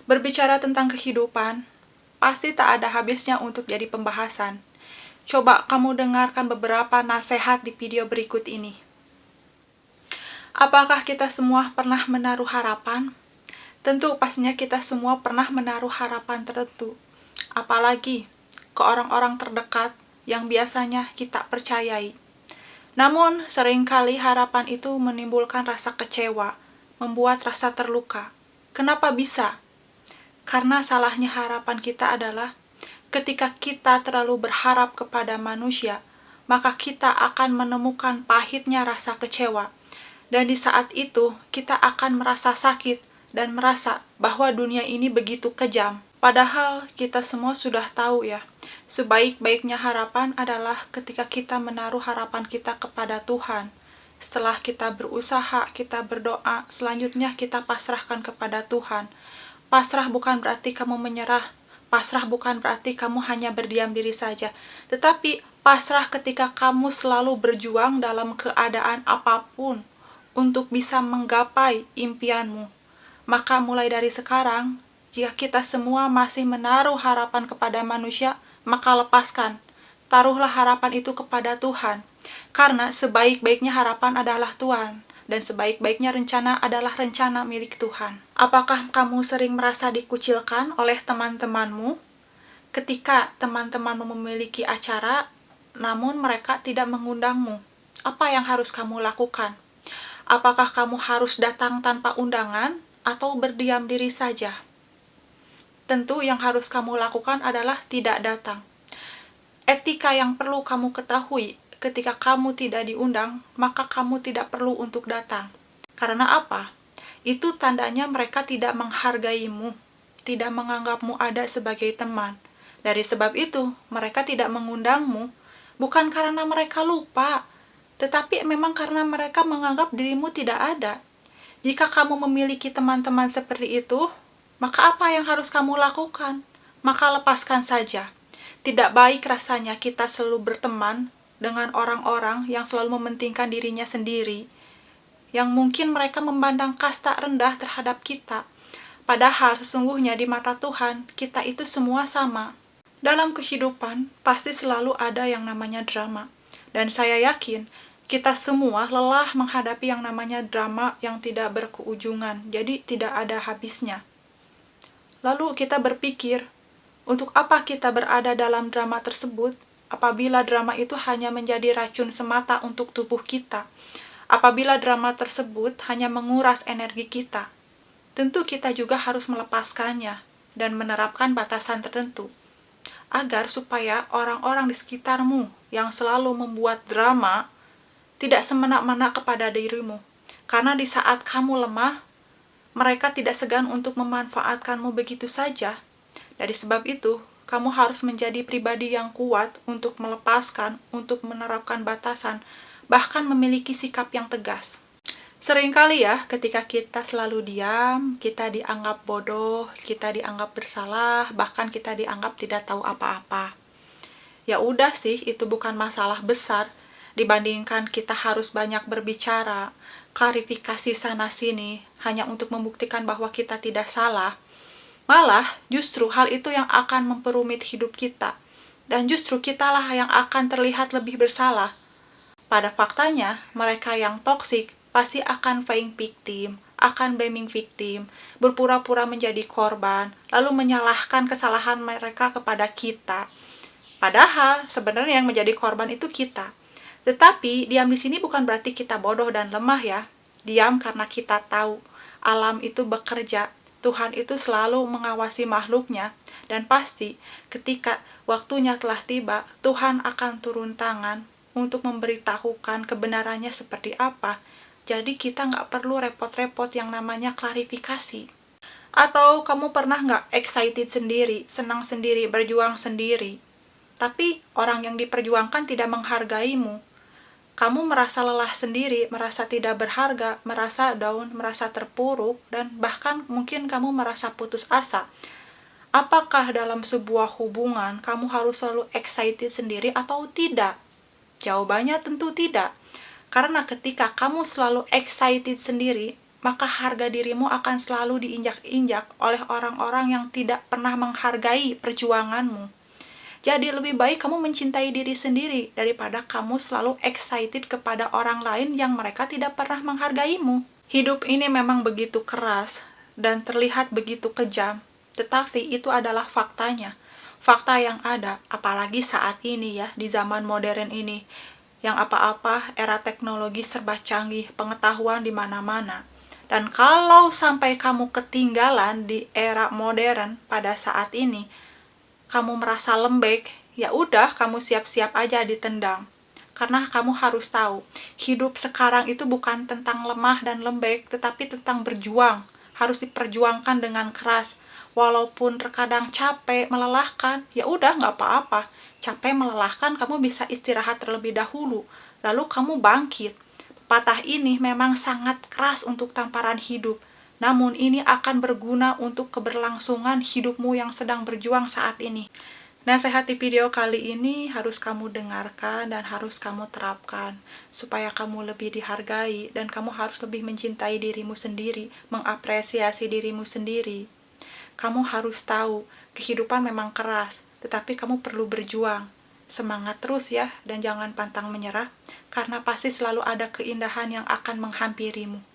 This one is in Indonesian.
Berbicara tentang kehidupan, pasti tak ada habisnya untuk jadi pembahasan. Coba kamu dengarkan beberapa nasihat di video berikut ini. Apakah kita semua pernah menaruh harapan? Tentu pastinya kita semua pernah menaruh harapan tertentu. Apalagi ke orang-orang terdekat yang biasanya kita percayai. Namun, seringkali harapan itu menimbulkan rasa kecewa, membuat rasa terluka. Kenapa bisa? Karena salahnya harapan kita adalah ketika kita terlalu berharap kepada manusia, maka kita akan menemukan pahitnya rasa kecewa. Dan di saat itu, kita akan merasa sakit dan merasa bahwa dunia ini begitu kejam. Padahal kita semua sudah tahu ya, sebaik-baiknya harapan adalah ketika kita menaruh harapan kita kepada Tuhan. Setelah kita berusaha, kita berdoa, selanjutnya kita pasrahkan kepada Tuhan. Pasrah bukan berarti kamu menyerah. Pasrah bukan berarti kamu hanya berdiam diri saja. Tetapi pasrah ketika kamu selalu berjuang dalam keadaan apapun untuk bisa menggapai impianmu. Maka mulai dari sekarang, jika kita semua masih menaruh harapan kepada manusia, maka lepaskan. Taruhlah harapan itu kepada Tuhan. Karena sebaik-baiknya harapan adalah Tuhan. Dan sebaik-baiknya rencana adalah rencana milik Tuhan. Apakah kamu sering merasa dikucilkan oleh teman-temanmu? Ketika teman-temanmu memiliki acara, namun mereka tidak mengundangmu, apa yang harus kamu lakukan? Apakah kamu harus datang tanpa undangan atau berdiam diri saja? Tentu yang harus kamu lakukan adalah tidak datang. Etika yang perlu kamu ketahui, ketika kamu tidak diundang, maka kamu tidak perlu untuk datang. Karena apa? Itu tandanya mereka tidak menghargaimu, tidak menganggapmu ada sebagai teman. Dari sebab itu, mereka tidak mengundangmu, bukan karena mereka lupa, tetapi memang karena mereka menganggap dirimu tidak ada. Jika kamu memiliki teman-teman seperti itu, maka apa yang harus kamu lakukan? Maka lepaskan saja. Tidak baik rasanya kita selalu berteman dengan orang-orang yang selalu mementingkan dirinya sendiri, yang mungkin mereka memandang kasta rendah terhadap kita. Padahal sesungguhnya di mata Tuhan, kita itu semua sama. Dalam kehidupan, pasti selalu ada yang namanya drama. Dan saya yakin, kita semua lelah menghadapi yang namanya drama yang tidak berkeujungan, jadi tidak ada habisnya. Lalu kita berpikir, untuk apa kita berada dalam drama tersebut apabila drama itu hanya menjadi racun semata untuk tubuh kita? Apabila drama tersebut hanya menguras energi kita? Tentu kita juga harus melepaskannya dan menerapkan batasan tertentu. Agar supaya orang-orang di sekitarmu yang selalu membuat drama tidak semena-mena kepada dirimu. Karena di saat kamu lemah, mereka tidak segan untuk memanfaatkanmu begitu saja. Dari sebab itu, kamu harus menjadi pribadi yang kuat untuk melepaskan, untuk menerapkan batasan, bahkan memiliki sikap yang tegas. Seringkali ya, ketika kita selalu diam, kita dianggap bodoh, kita dianggap bersalah, bahkan kita dianggap tidak tahu apa-apa. Ya udah sih, itu bukan masalah besar dibandingkan kita harus banyak berbicara, klarifikasi sana-sini, hanya untuk membuktikan bahwa kita tidak salah. Malah, justru hal itu yang akan memperumit hidup kita. Dan justru kitalah yang akan terlihat lebih bersalah. Pada faktanya, mereka yang toksik pasti akan playing victim, akan blaming victim, berpura-pura menjadi korban, lalu menyalahkan kesalahan mereka kepada kita. Padahal, sebenarnya yang menjadi korban itu kita. Tetapi, diam di sini bukan berarti kita bodoh dan lemah ya. Diam karena kita tahu alam itu bekerja. Tuhan itu selalu mengawasi makhluknya, dan pasti ketika waktunya telah tiba, Tuhan akan turun tangan untuk memberitahukan kebenarannya seperti apa. Jadi kita nggak perlu repot-repot yang namanya klarifikasi. Atau kamu pernah nggak excited sendiri, senang sendiri, berjuang sendiri, tapi orang yang diperjuangkan tidak menghargaimu. Kamu merasa lelah sendiri, merasa tidak berharga, merasa down, merasa terpuruk, dan bahkan mungkin kamu merasa putus asa. Apakah dalam sebuah hubungan kamu harus selalu excited sendiri atau tidak? Jawabannya tentu tidak. Karena ketika kamu selalu excited sendiri, maka harga dirimu akan selalu diinjak-injak oleh orang-orang yang tidak pernah menghargai perjuanganmu. Jadi lebih baik kamu mencintai diri sendiri daripada kamu selalu excited kepada orang lain yang mereka tidak pernah menghargaimu. Hidup ini memang begitu keras dan terlihat begitu kejam, tetapi itu adalah faktanya. Fakta yang ada, apalagi saat ini ya, di zaman modern ini, yang apa-apa era teknologi serba canggih, pengetahuan di mana-mana. Dan kalau sampai kamu ketinggalan di era modern pada saat ini, kamu merasa lembek, ya udah kamu siap-siap aja ditendang. Karena kamu harus tahu, hidup sekarang itu bukan tentang lemah dan lembek, tetapi tentang berjuang. Harus diperjuangkan dengan keras. Walaupun terkadang capek, melelahkan, ya udah nggak apa-apa. Capek, melelahkan, kamu bisa istirahat terlebih dahulu. Lalu kamu bangkit. Pepatah ini memang sangat keras untuk tamparan hidup. Namun ini akan berguna untuk keberlangsungan hidupmu yang sedang berjuang saat ini. Nasihat di video kali ini harus kamu dengarkan dan harus kamu terapkan supaya kamu lebih dihargai dan kamu harus lebih mencintai dirimu sendiri, mengapresiasi dirimu sendiri. Kamu harus tahu, kehidupan memang keras, tetapi kamu perlu berjuang. Semangat terus ya, dan jangan pantang menyerah, karena pasti selalu ada keindahan yang akan menghampirimu.